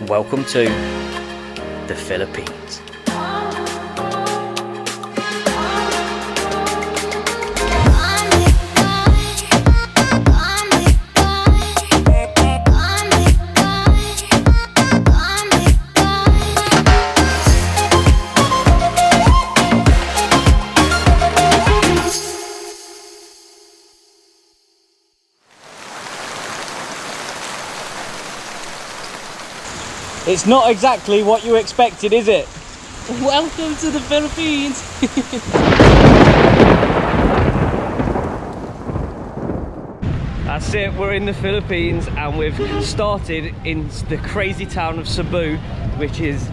Welcome to the Philippines. It's not exactly what you expected, is it? Welcome to the Philippines! That's it, we're in the Philippines and we've started in the crazy town of Cebu, which is,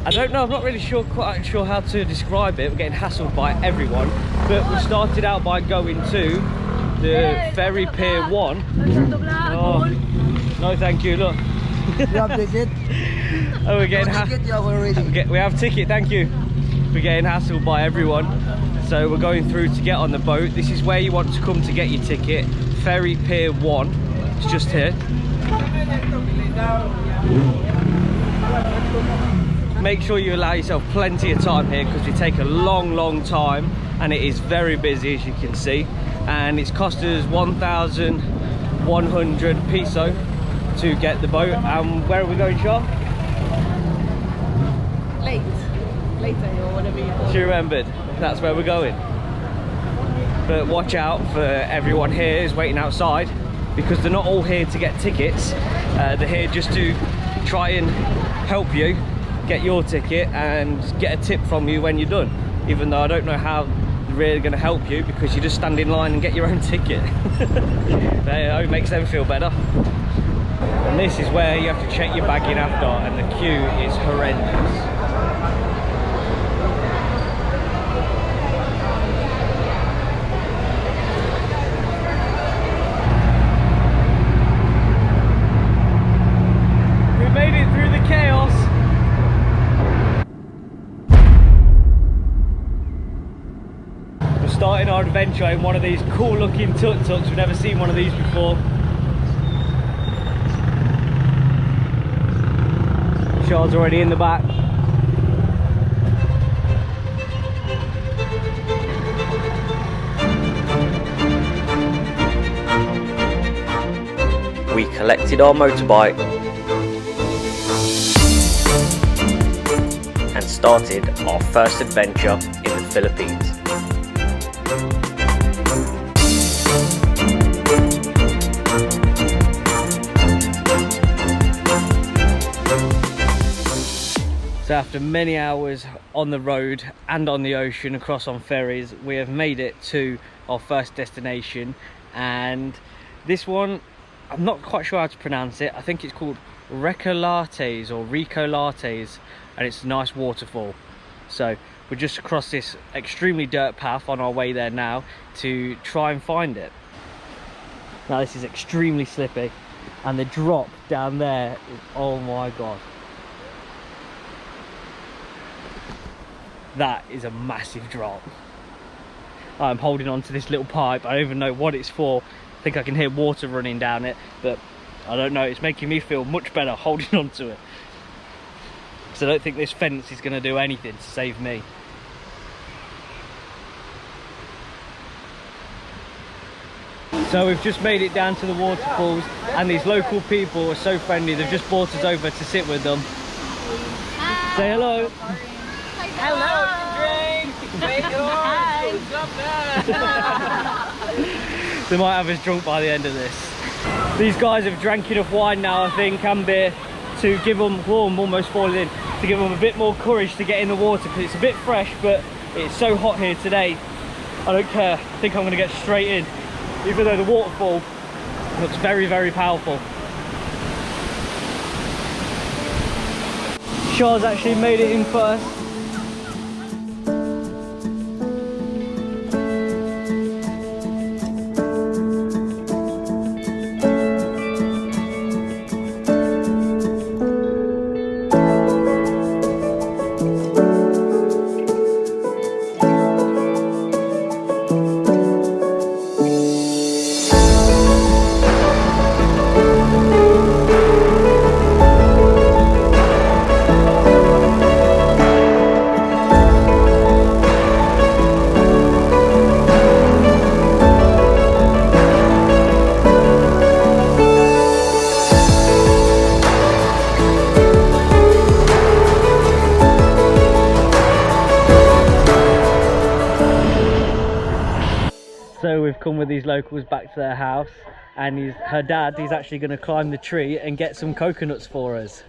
I don't know, I'm not really quite sure how to describe it. We're getting hassled by everyone, but we started out by going to the ferry pier 1. Oh, no thank you, look. You have ticket? Oh, we're getting ticket, you have already. We have ticket, thank you. We're getting hassled by everyone. So we're going through to get on the boat. This is where you want to come to get your ticket. Ferry Pier 1. It's just here. Make sure you allow yourself plenty of time here because we take a long time and it is very busy, as you can see. And it's cost us 1,100 peso to get the boat. And where are we going, Sean? LEYTE or whatever you call it. She remembered. That's where we're going. But watch out for everyone here is waiting outside because they're not all here to get tickets. They're here just to try and help you get your ticket and get a tip from you when you're done. Even though I don't know how they're really going to help you because you just stand in line and get your own ticket. It makes them feel better. And this is where you have to check your bag in after, and the queue is horrendous. We made it through the chaos. We're starting our adventure in one of these cool looking tuk-tuks. We've never seen one of these before. Charles already in the back. We collected our motorbike and started our first adventure in the Philippines. So after many hours on the road and on the ocean across on ferries, we have made it to our first destination. And this one, I'm not quite sure how to pronounce it. I think it's called Recolates or Recolates, and it's a nice waterfall. So we're just across this extremely dirt path on our way there now to try and find it. Now this is extremely slippy and the drop down there is, oh my god. That is a massive drop. I'm holding on to this little pipe. I don't even know what it's for. I think I can hear water running down it, but I don't know. It's making me feel much better holding on to it. So I don't think this fence is going to do anything to save me. So we've just made it down to the waterfalls, and these local people are so friendly. They've just brought us over to sit with them. Hi. Say hello. Hello! They might have us drunk by the end of this. These guys have drank enough wine now, I think, and beer, to give them, warm, almost falling in, to give them a bit more courage to get in the water, because it's a bit fresh, but it's so hot here today. I don't care. I think I'm going to get straight in, even though the waterfall looks very, very powerful. Shaw's actually made it in first. of these locals back to their house, and her dad is actually going to climb the tree and get some coconuts for us.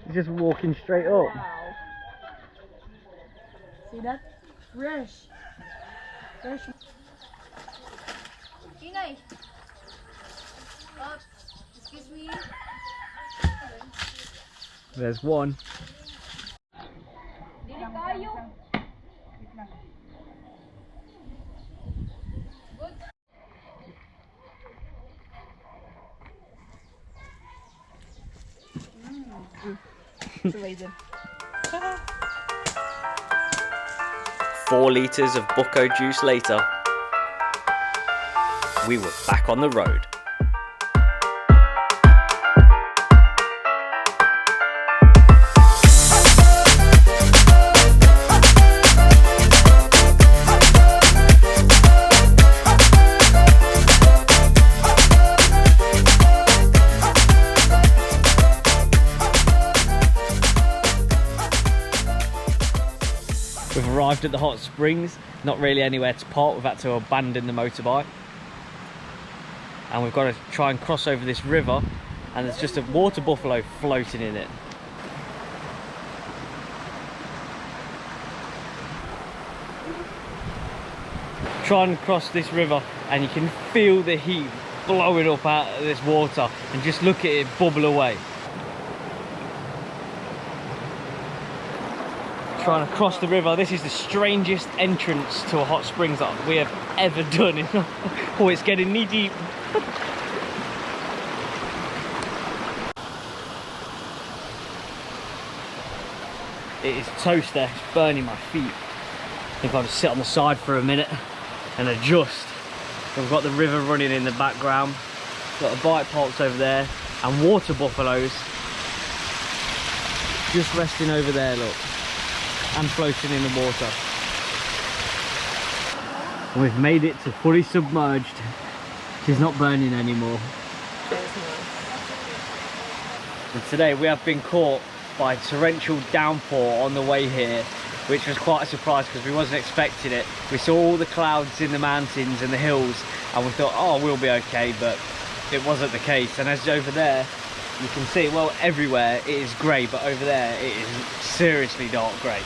He's just walking straight up. Wow. See that? Fresh. Fresh. Inay. Excuse me. There's one. Dili kayo. It's amazing. 4 litres of bucko juice later, we were back on the road. We've arrived at the hot springs, not really anywhere to park, we've had to abandon the motorbike. And we've got to try and cross over this river, and there's just a water buffalo floating in it. Try and cross this river and you can feel the heat blowing up out of this water, and just look at it bubble away. Trying to cross the river. This is the strangest entrance to a hot springs that we have ever done. Oh, it's getting knee deep. It is toast there, it's burning my feet. I think I'll just sit on the side for a minute and adjust. We've got the river running in the background, got a bike parked over there, and water buffaloes just resting over there, look, and floating in the water. And we've made it to fully submerged. She's not burning anymore. And today we have been caught by a torrential downpour on the way here, which was quite a surprise because we wasn't expecting it. We saw all the clouds in the mountains and the hills, and we thought, oh, we'll be okay, but it wasn't the case. And as over there you can see, well, everywhere it is grey, but over there it is seriously dark grey.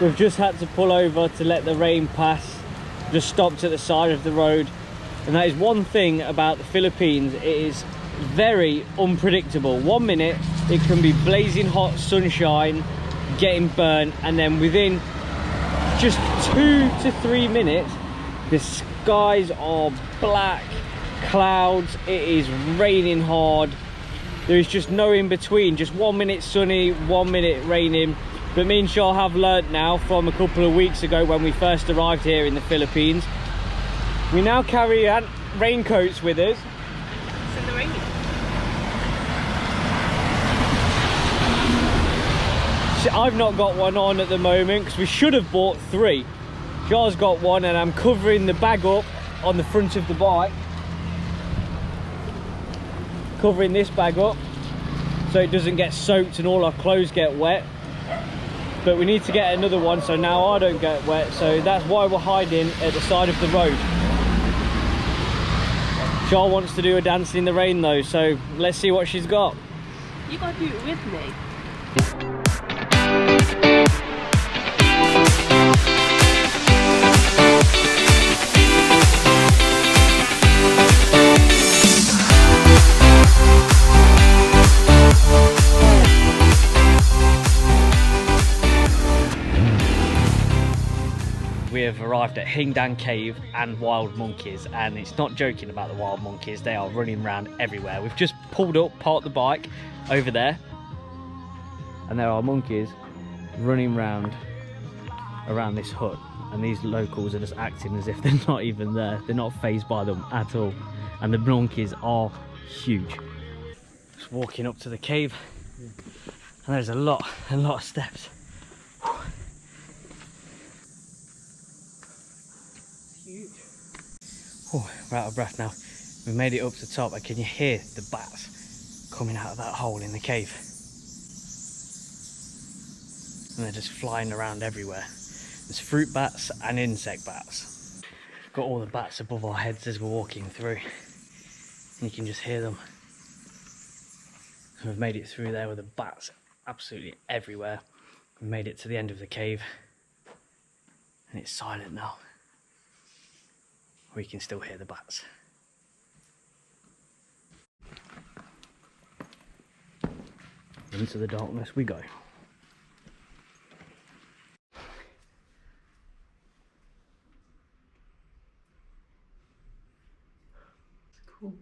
We've just had to pull over to let the rain pass, just stopped at the side of the road. And that is one thing about the Philippines, it is very unpredictable. 1 minute it can be blazing hot sunshine, getting burnt, and then within just 2 to 3 minutes the skies are black clouds, it is raining hard. There is just no in between, just 1 minute sunny, 1 minute raining. But me and Shaw have learnt now from a couple of weeks ago when we first arrived here in the Philippines. We now carry raincoats with us. It's in the rain. I've not got one on at the moment because we should have bought 3. Shaw's got one, and I'm covering the bag up on the front of the bike. Covering this bag up so it doesn't get soaked and all our clothes get wet. But we need to get another one so now I don't get wet, so that's why we're hiding at the side of the road. Char wants to do a dance in the rain though, so let's see what she's got. You gotta do it with me. We have arrived at Hingdan Cave and wild monkeys, and it's not joking about the wild monkeys, they are running around everywhere. We've just pulled up, parked the bike over there, and there are monkeys running around this hut, and these locals are just acting as if they're not even there. They're not fazed by them at all, and the monkeys are huge. Just walking up to the cave, And there's a lot of steps. Huge. Oh, we're out of breath now. We've made it up to the top, and can you hear the bats coming out of that hole in the cave? And they're just flying around everywhere. There's fruit bats and insect bats. Got all the bats above our heads as we're walking through. And you can just hear them. And we've made it through there with the bats absolutely everywhere. We made it to the end of the cave. And it's silent now. We can still hear the bats. Into the darkness we go. Cool.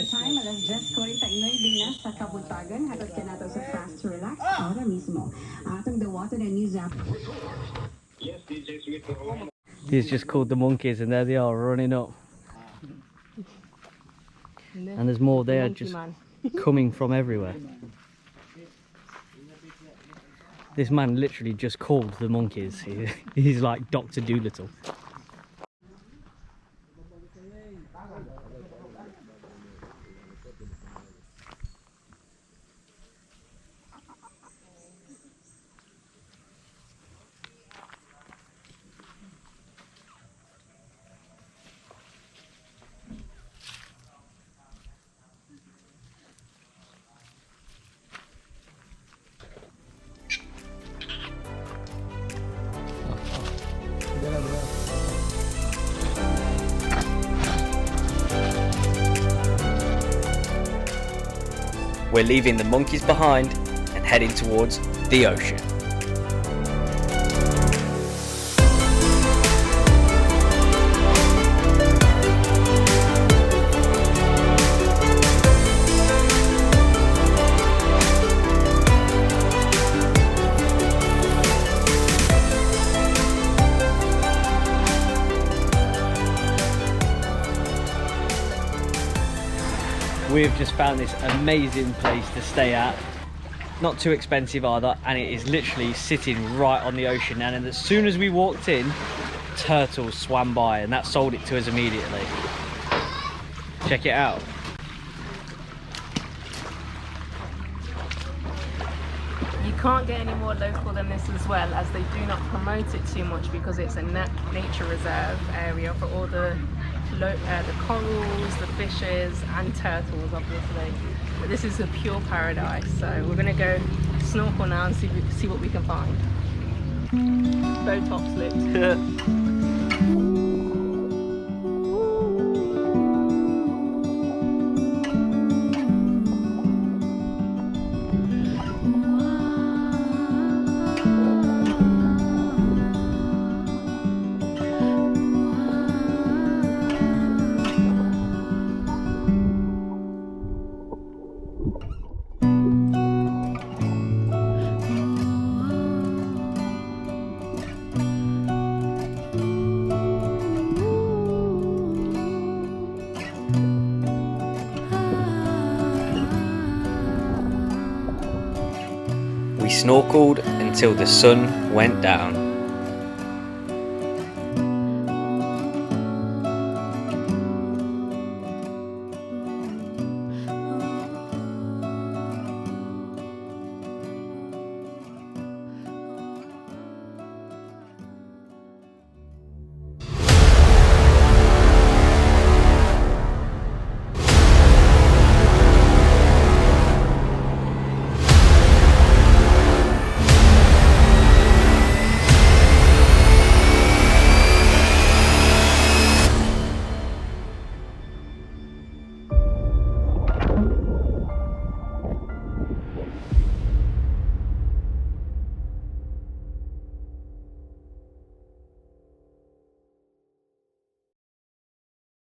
Time, alas 10:49 sa kabuntagan, hatod ka nato sa Fast to Relax, ahora mismo. Atong dawaton ang news app. He's just called the monkeys, and there they are running up. And there's more there just coming from everywhere. This man literally just called the monkeys. He's like Dr. Dolittle. We're leaving the monkeys behind and heading towards the ocean. We've just found this amazing place to stay at. Not too expensive either, and it is literally sitting right on the ocean. And as soon as we walked in, turtles swam by, and that sold it to us immediately. Check it out. You can't get any more local than this as well, as they do not promote it too much because it's a nature reserve area for all the corals, the fishes and turtles obviously. But this is a pure paradise, so we're going to go snorkel now and see what we can find. Botox lips. We snorkeled until the sun went down.